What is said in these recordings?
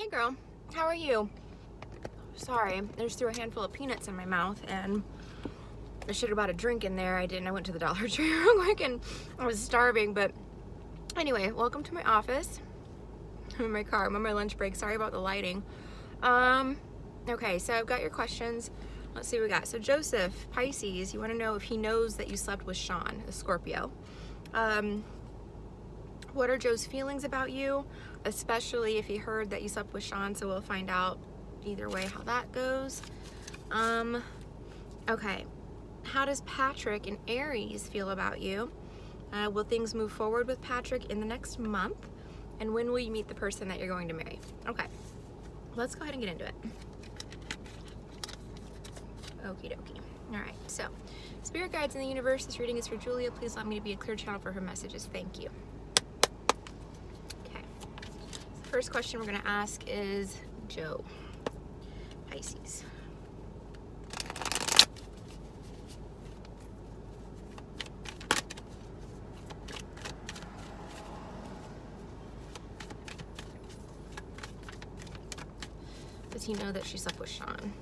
Hey girl, how are you? Sorry, I just threw a handful of peanuts in my mouth and I should have bought a drink in there. I didn't. I went to the Dollar Tree real quick and I was starving, but anyway, welcome to my office. I'm in my car. I'm on my lunch break. Sorry about the lighting. Okay, so I've got your questions. Let's see what we got. So Joseph, Pisces, you want to know if he knows that you slept with Sean, a Scorpio. What are Joe's feelings about you, especially if he heard that you slept with Sean, so we'll find out either way how that goes. Okay, how does Patrick and Aries feel about you? Will things move forward with Patrick in the next month? And when will you meet the person that you're going to marry? Okay, let's go ahead and get into it. Okie dokie. All right, so Spirit Guides in the universe, this reading is for Julia. Please allow me to be a clear channel for her messages. Thank you. First question we're going to ask is Joe, Pisces. Does he know that she slept with Sean?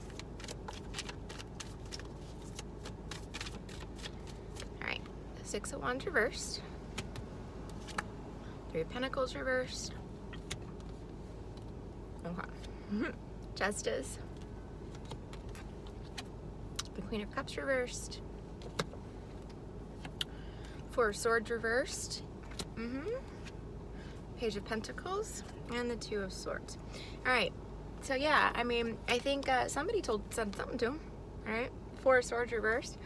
Alright, Six of Wands reversed. Three of Pentacles reversed. Okay. Justice. The Queen of Cups reversed. Four of Swords reversed. Page of Pentacles and the Two of Swords. All right. So yeah, I mean, I think somebody said something to him. All right. Four of Swords reversed.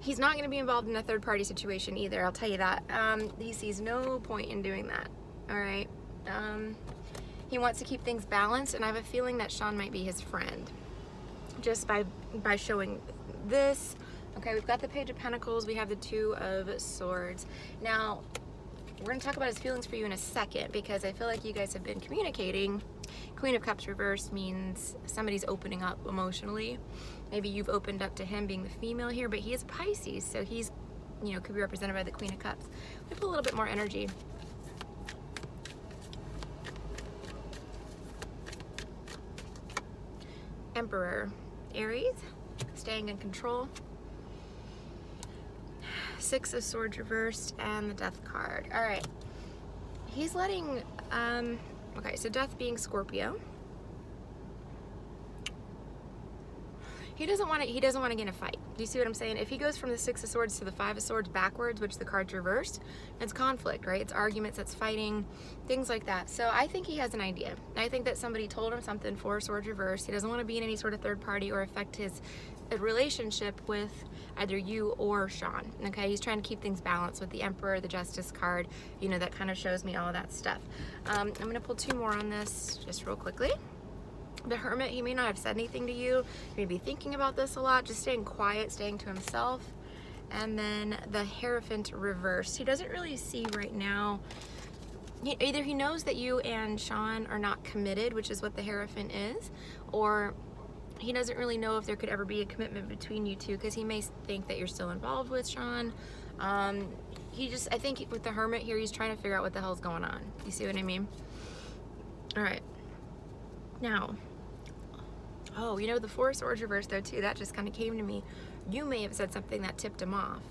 He's not going to be involved in a third-party situation either. I'll tell you that. He sees no point in doing that. All right. He wants to keep things balanced, and I have a feeling that Sean might be his friend. Just by showing this. Okay, we've got the Page of Pentacles, we have the Two of Swords. Now, we're going to talk about his feelings for you in a second, because I feel like you guys have been communicating. Queen of Cups reversed means somebody's opening up emotionally. Maybe you've opened up to him being the female here, but he is Pisces, so he's, you know, could be represented by the Queen of Cups. We put a little bit more energy. Emperor, Aries, staying in control. Six of Swords reversed and the Death card. All right, he's letting, okay, so Death being Scorpio. He doesn't want to get in a fight. Do you see what I'm saying? If he goes from the Six of Swords to the Five of Swords backwards, which the card's reversed, it's conflict, right? It's arguments, it's fighting, things like that. So I think he has an idea. I think that somebody told him something, Four of Swords reversed. He doesn't want to be in any sort of third party or affect his relationship with either you or Sean, okay? He's trying to keep things balanced with the Emperor, the Justice card. You know, that kind of shows me all of that stuff. I'm going to pull two more on this just real quickly. The Hermit, he may not have said anything to you. He may be thinking about this a lot, just staying quiet, staying to himself. And then the Hierophant reversed. He doesn't really see right now. Either he knows that you and Sean are not committed, which is what the Hierophant is, or he doesn't really know if there could ever be a commitment between you two, because he may think that you're still involved with Sean. I think with the Hermit here, he's trying to figure out what the hell's going on. You see what I mean? All right. Now, oh, you know, the Four of Swords reversed though too, that just kind of came to me. You may have said something that tipped him off.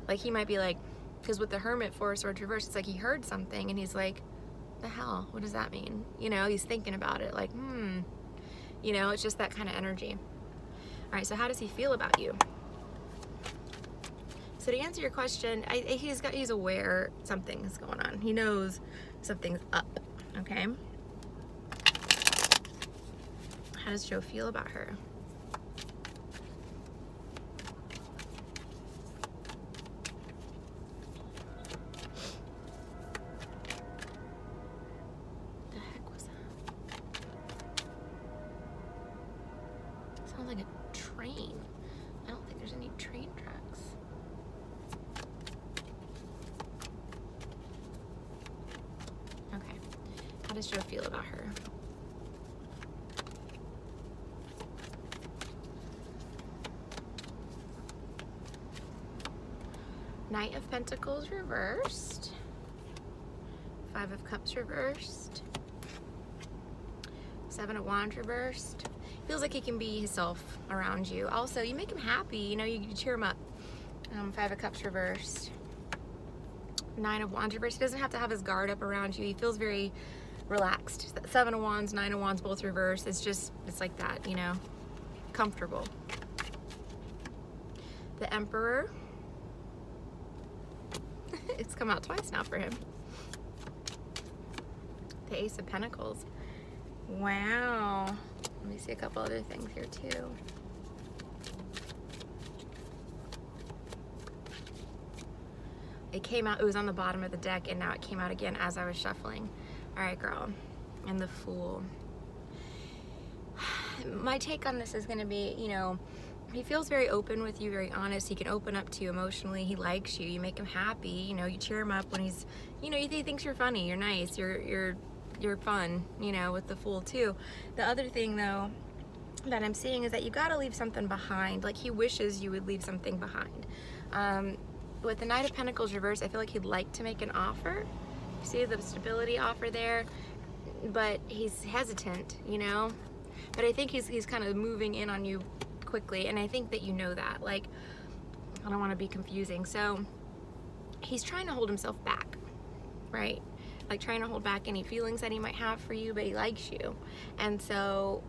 Like he might be like, because with the Hermit, Four of Swords reversed, it's like he heard something and he's like, the hell, what does that mean? You know, he's thinking about it like, you know, it's just that kind of energy. All right, so how does he feel about you? So to answer your question, he's aware something's going on. He knows something's up, okay? How does Joe feel about her? The heck was that? Sounds like a train. I don't think there's any train tracks. Okay. How does Joe feel about her? Knight of Pentacles reversed. Five of Cups reversed. Seven of Wands reversed. Feels like he can be himself around you. Also, you make him happy, you know, you cheer him up. Five of Cups reversed. Nine of Wands reversed. He doesn't have to have his guard up around you. He feels very relaxed. Seven of Wands, Nine of Wands, both reversed. It's just, it's like that, you know, comfortable. The Emperor. It's come out twice now for him. The Ace of Pentacles. Wow. Let me see a couple other things here too. It came out, it was on the bottom of the deck, and now it came out again as I was shuffling. All right, girl. And the Fool. My take on this is gonna be, you know, he feels very open with you, very honest. He can open up to you emotionally. He likes you. You make him happy. You know, you cheer him up when he's, you know, he thinks you're funny, you're nice, you're fun, you know, with the Fool too. The other thing though that I'm seeing is that you gotta leave something behind. Like, he wishes you would leave something behind. With the Knight of Pentacles reversed, I feel like he'd like to make an offer. See the stability offer there, but he's hesitant, you know? But I think he's kind of moving in on you quickly, and I think that you know that. Like, I don't want to be confusing. So he's trying to hold himself back, right? Like, trying to hold back any feelings that he might have for you, but he likes you. And so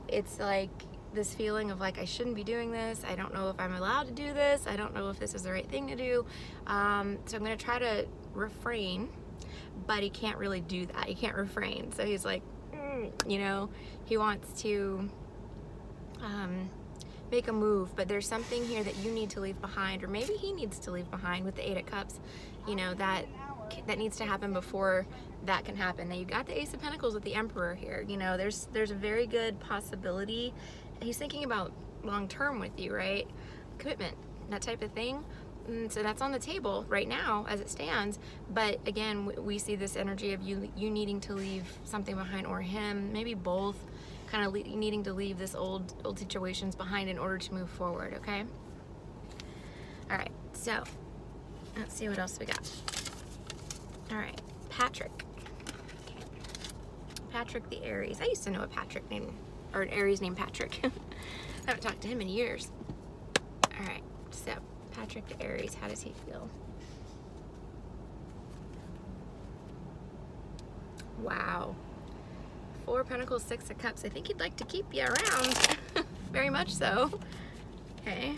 it's like this feeling of like, I shouldn't be doing this. I don't know if I'm allowed to do this. I don't know if this is the right thing to do. So I'm going to try to refrain, but he can't really do that. He can't refrain. So he's like, you know, he wants to make a move, but there's something here that you need to leave behind, or maybe he needs to leave behind with the Eight of Cups, you know, that needs to happen before that can happen. Now you got the Ace of Pentacles with the Emperor here. You know, there's a very good possibility. He's thinking about long-term with you, right? Commitment, that type of thing. So that's on the table right now as it stands. But again, we see this energy of you needing to leave something behind, or him, maybe both, kind of needing to leave this old situations behind in order to move forward, okay? All right, so let's see what else we got. All right, Patrick. Okay. Patrick the Aries. I used to know a Patrick named, or an Aries named Patrick. I haven't talked to him in years. All right, so Patrick the Aries, how does he feel? Wow. Four of Pentacles, Six of Cups. I think he'd like to keep you around. Very much so. Okay.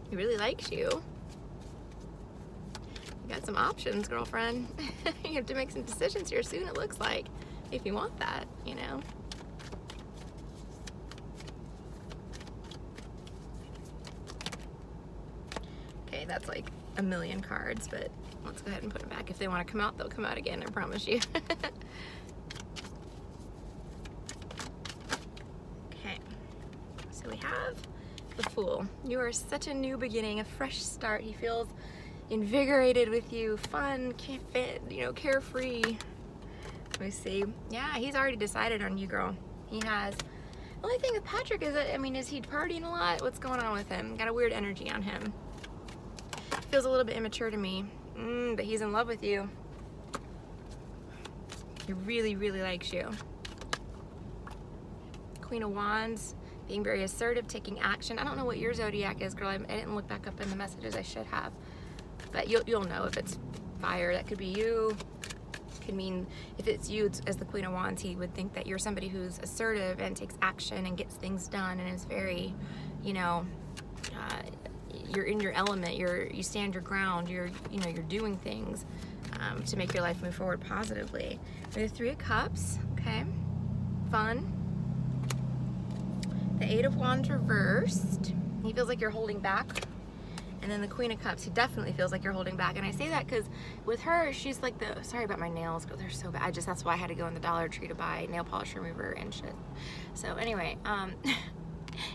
He really likes you. You got some options, girlfriend. You have to make some decisions here soon, it looks like, if you want that, you know. Okay, that's like a million cards, but let's go ahead and put it back. If they want to come out, they'll come out again, I promise you. Okay, so we have the Fool. You are such a new beginning, a fresh start. He feels invigorated with you, fun, you know, carefree. Let me see. Yeah, he's already decided on you, girl. He has. The only thing with Patrick is that, I mean, is he partying a lot? What's going on with him? Got a weird energy on him. Feels a little bit immature to me, but he's in love with you. He really, really likes you. Queen of Wands, being very assertive, taking action. I don't know what your zodiac is, girl. I didn't look back up in the messages. I should have. But you'll know if it's fire. That could be you. Could mean, if it's you as the Queen of Wands, he would think that you're somebody who's assertive and takes action and gets things done and is very, you know, you're in your element. You stand your ground. You're doing things to make your life move forward positively. We have Three of Cups. Okay, fun. The Eight of Wands reversed. He feels like you're holding back. And then the Queen of Cups, he definitely feels like you're holding back. And I say that because with her, she's like sorry about my nails, but they're so bad. That's why I had to go in the Dollar Tree to buy nail polish remover and shit. So anyway,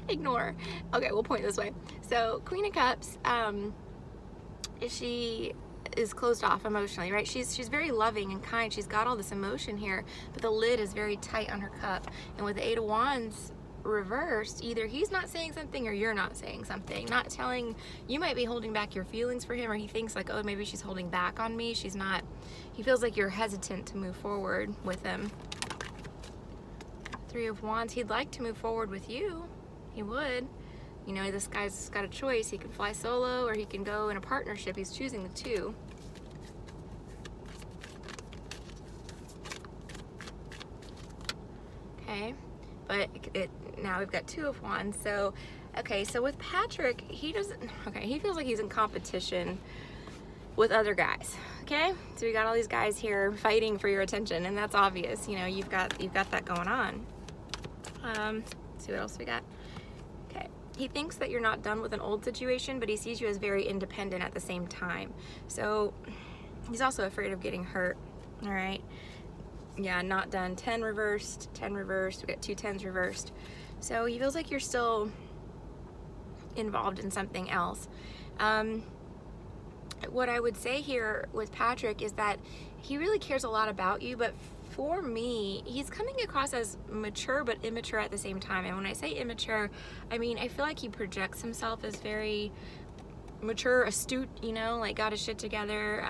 ignore. Okay, we'll point this way. So Queen of Cups, she is closed off emotionally, right? She's very loving and kind. She's got all this emotion here, but the lid is very tight on her cup. And with the Eight of Wands reversed, either he's not saying something or you're not saying something, not telling. You might be holding back your feelings for him, or he thinks like, oh, maybe she's holding back on me. She's not. He feels like you're hesitant to move forward with him. Three of Wands. He'd like to move forward with you. He would. You know, this guy's got a choice. He can fly solo or he can go in a partnership. He's choosing the two. Okay, but now we've got Two of Wands. So, okay, so with Patrick, he feels like he's in competition with other guys. Okay, so we got all these guys here fighting for your attention, and that's obvious. You know, you've got that going on. Let's see what else we got. Okay, he thinks that you're not done with an old situation, but he sees you as very independent at the same time. So he's also afraid of getting hurt. All right. Yeah, not done. 10 reversed, 10 reversed. We got 2 10s reversed. So he feels like you're still involved in something else. What I would say here with Patrick is that he really cares a lot about you, but for me, he's coming across as mature but immature at the same time. And when I say immature, I mean, I feel like he projects himself as very mature, astute, you know, like got his shit together,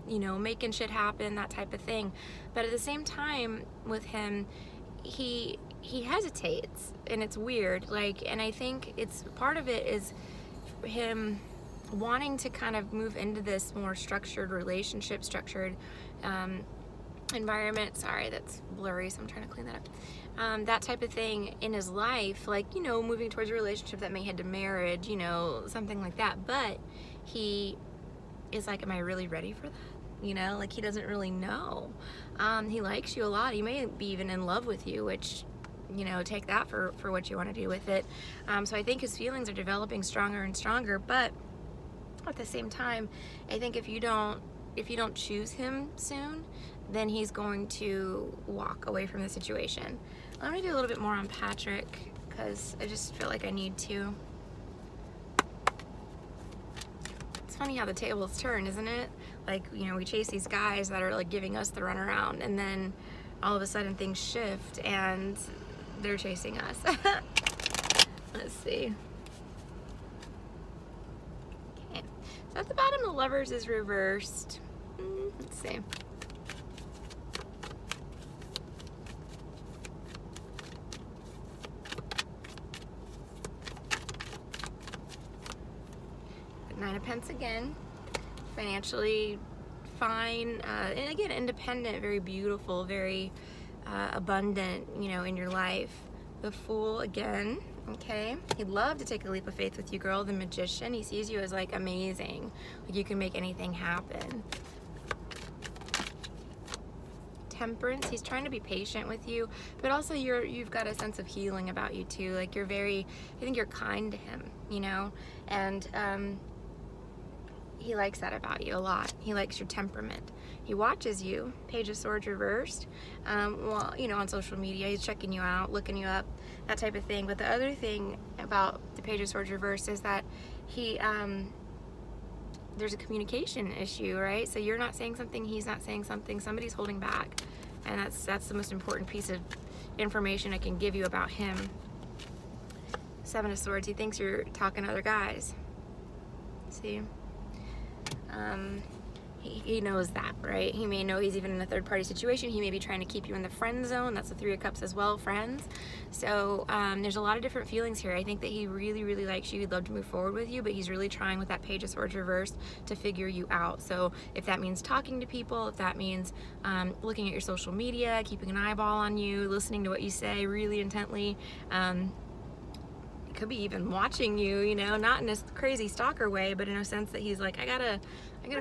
you know, making shit happen, that type of thing. But at the same time with him, he hesitates, and it's weird. Like, and I think it's part of it is him wanting to kind of move into this more structured relationship, structured environment. Sorry, that's blurry, so I'm trying to clean that up. That type of thing in his life, like, you know, moving towards a relationship that may head to marriage, you know, something like that. But he is like, am I really ready for that? You know, like, he doesn't really know. He likes you a lot. He may be even in love with you, which, you know, take that for what you want to do with it. So I think his feelings are developing stronger and stronger, but at the same time, I think if you don't choose him soon, then he's going to walk away from the situation. Let me do a little bit more on Patrick, because I just feel like I need to. It's funny how the tables turn, isn't it? Like, you know, we chase these guys that are like giving us the runaround, and then all of a sudden things shift and they're chasing us. Let's see. Okay, so at the bottom, the Lovers is reversed. Let's see. Nine of Pentacles again. Financially fine, and again, independent, very beautiful, very abundant, you know, in your life. The Fool again. Okay, he'd love to take a leap of faith with you, girl. The Magician, he sees you as like amazing, like you can make anything happen. Temperance, he's trying to be patient with you, but also you've got a sense of healing about you too. Like, you're very, I think you're kind to him, you know, and he likes that about you a lot. He likes your temperament. He watches you. Page of Swords reversed. Well, you know, on social media, he's checking you out, looking you up, that type of thing. But the other thing about the Page of Swords reversed is that he, there's a communication issue, right? So you're not saying something, he's not saying something, somebody's holding back. And that's the most important piece of information I can give you about him. Seven of Swords, he thinks you're talking to other guys. See? He knows that, right? He may know he's even in a third-party situation. He may be trying to keep you in the friend zone. That's the Three of Cups as well, friends. So there's a lot of different feelings here. I think that he really, really likes you. He'd love to move forward with you, but he's really trying with that Page of Swords reversed to figure you out. So if that means talking to people, if that means looking at your social media, keeping an eyeball on you, listening to what you say really intently, could be even watching you, you know, not in a crazy stalker way, but in a sense that he's like, I gotta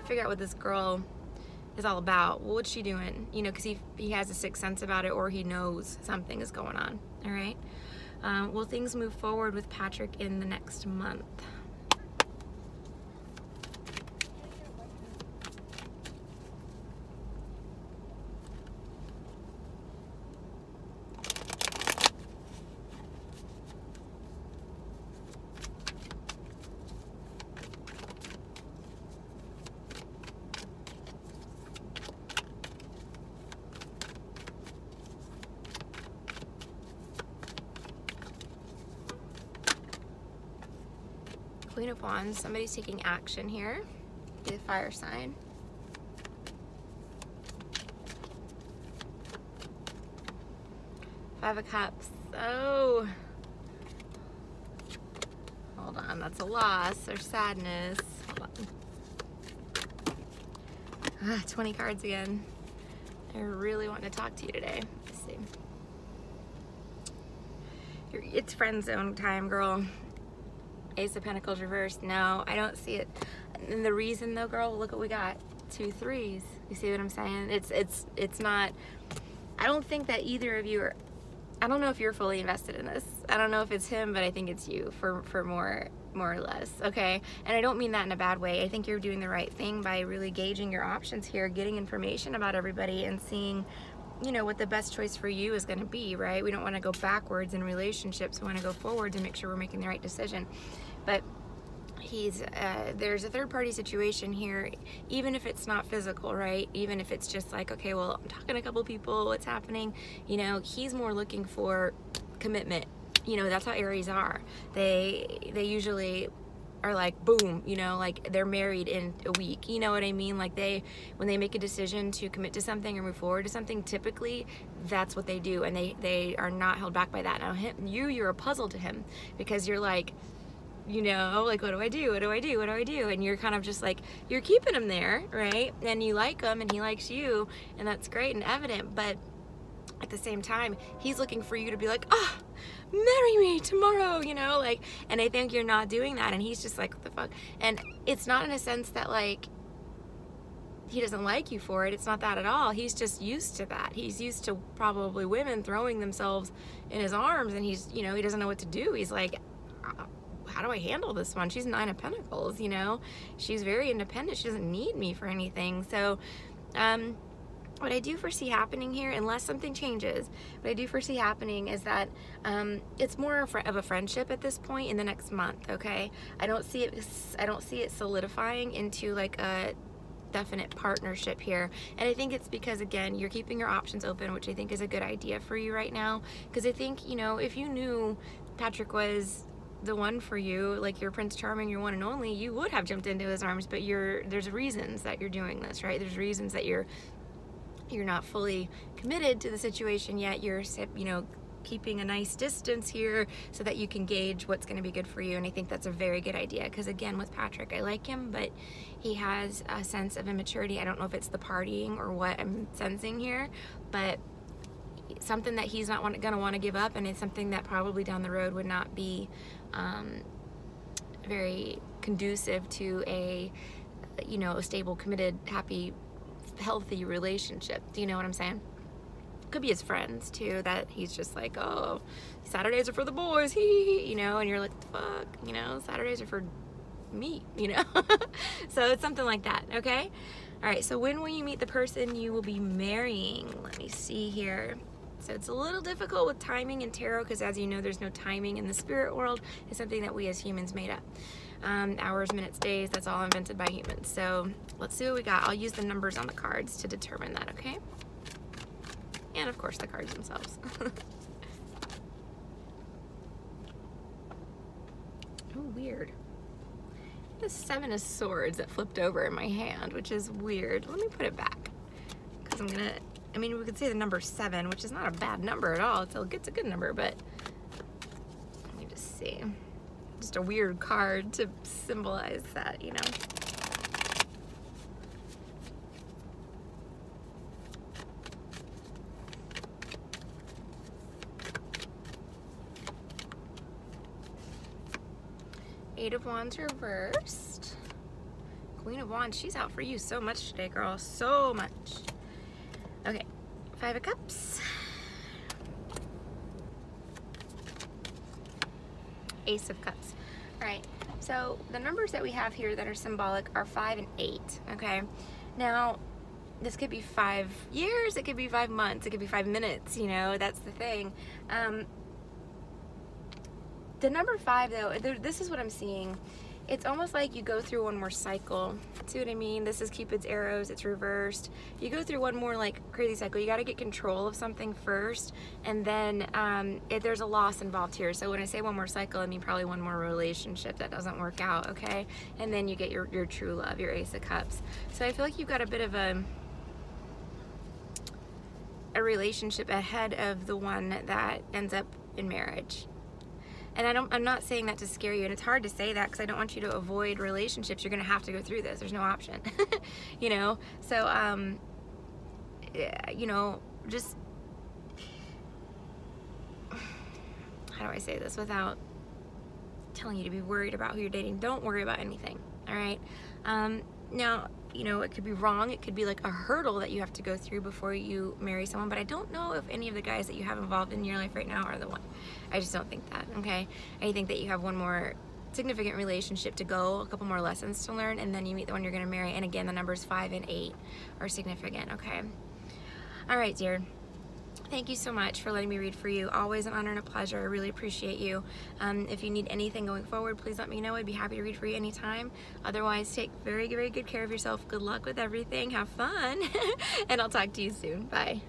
figure out what this girl is all about. Well, what's she doing? You know, because he has a sixth sense about it, or he knows something is going on. All right. Will things move forward with Patrick in the next month? Queen of Wands, somebody's taking action here. Be the fire sign. Five of Cups. Oh. Hold on, that's a loss or sadness. Hold on. 20 cards again. I really want to talk to you today. Let's see. It's friend zone time, girl. Ace of Pentacles reversed. No, I don't see it. And the reason though, girl, look what we got. 2 3s. You see what I'm saying? It's not, I don't think that either of you are, I don't know if you're fully invested in this. I don't know if it's him, but I think it's you for more or less, okay? And I don't mean that in a bad way. I think you're doing the right thing by really gauging your options here, getting information about everybody and seeing, you know, what the best choice for you is going to be, right? We don't want to go backwards in relationships. We want to go forwards and make sure we're making the right decision. But there's a third party situation here, even if it's not physical, right? Even if it's just like, okay, well, I'm talking to a couple people, what's happening? You know, he's more looking for commitment. You know, that's how Aries are. They usually are like, boom, you know, like they're married in a week. You know what I mean? Like when they make a decision to commit to something or move forward to something, typically that's what they do. And they are not held back by that. Now you're a puzzle to him because you're like, you know, like, what do I do? What do I do? What do I do? And you're kind of just like, you're keeping him there, right? And you like him and he likes you, and that's great and evident. But at the same time, he's looking for you to be like, ah, marry me tomorrow, you know, like, and I think you're not doing that. And he's just like, what the fuck? And it's not in a sense that like, he doesn't like you for it. It's not that at all. He's just used to that. He's used to probably women throwing themselves in his arms, and he's, you know, he doesn't know what to do. He's like, how do I handle this one? She's 9 of Pentacles, you know, she's very independent. She doesn't need me for anything. So, what I do foresee happening here, unless something changes, what I do foresee happening is that it's more of a friendship at this point in the next month, okay? I don't see it solidifying into like a definite partnership here. And I think it's because, again, you're keeping your options open, which I think is a good idea for you right now. Because I think, you know, if you knew Patrick was the one for you, like your Prince Charming, your one and only, you would have jumped into his arms. But there's reasons that you're doing this, right? There's reasons that you're not fully committed to the situation yet. You're, you know, keeping a nice distance here so that you can gauge what's going to be good for you. And I think that's a very good idea, because again, with Patrick, I like him, but he has a sense of immaturity. I don't know if it's the partying or what I'm sensing here, but something that he's not going to want to give up, and it's something that probably down the road would not be very conducive to a, you know, a stable, committed, happy, healthy relationship. Do you know what I'm saying? Could be his friends too, that he's just like, oh, Saturdays are for the boys, you know, and you're like, what the fuck, you know, Saturdays are for me, you know. So it's something like that, okay? All right, so when will you meet the person you will be marrying? Let me see here. So it's a little difficult with timing in tarot, because as you know, there's no timing in the spirit world. It's something that we as humans made up. Hours, minutes, days, that's all invented by humans. So let's see what we got. I'll use the numbers on the cards to determine that, okay? And of course the cards themselves. Oh, weird. The 7 of Swords that flipped over in my hand, which is weird. Let me put it back, because I'm gonna, I mean, we could say the number 7, which is not a bad number at all. It's a good number, but let me just see. Just a weird card to symbolize that, you know. Eight of Wands reversed. Queen of Wands, she's out for you so much today, girl. So much. Okay, 5 of Cups. Ace of Cups. All right, so the numbers that we have here that are symbolic are 5 and 8, okay? Now, this could be 5 years, it could be 5 months, it could be 5 minutes, you know, that's the thing. The number 5, though, this is what I'm seeing. It's almost like you go through one more cycle. See what I mean? This is Cupid's arrows, it's reversed. You go through one more like crazy cycle. You got to get control of something first, and then there's a loss involved here. So when I say one more cycle, I mean probably one more relationship that doesn't work out, okay? And then you get your true love, your Ace of Cups. So I feel like you've got a bit of a a relationship ahead of the one that ends up in marriage. And I'm not saying that to scare you, and it's hard to say that because I don't want you to avoid relationships. You're gonna have to go through this. There's no option, you know. So, you know, just how do I say this without telling you to be worried about who you're dating? Don't worry about anything. All right. Now, you know, it could be wrong. It could be like a hurdle that you have to go through before you marry someone, but I don't know if any of the guys that you have involved in your life right now are the one. I just don't think that, okay? I think that you have one more significant relationship to go, a couple more lessons to learn, and then you meet the one you're gonna marry, and again, the numbers 5 and 8 are significant, okay? All right, dear. Thank you so much for letting me read for you. Always an honor and a pleasure. I really appreciate you. If you need anything going forward, please let me know. I'd be happy to read for you anytime. Otherwise, take very, very good care of yourself. Good luck with everything. Have fun. And I'll talk to you soon. Bye.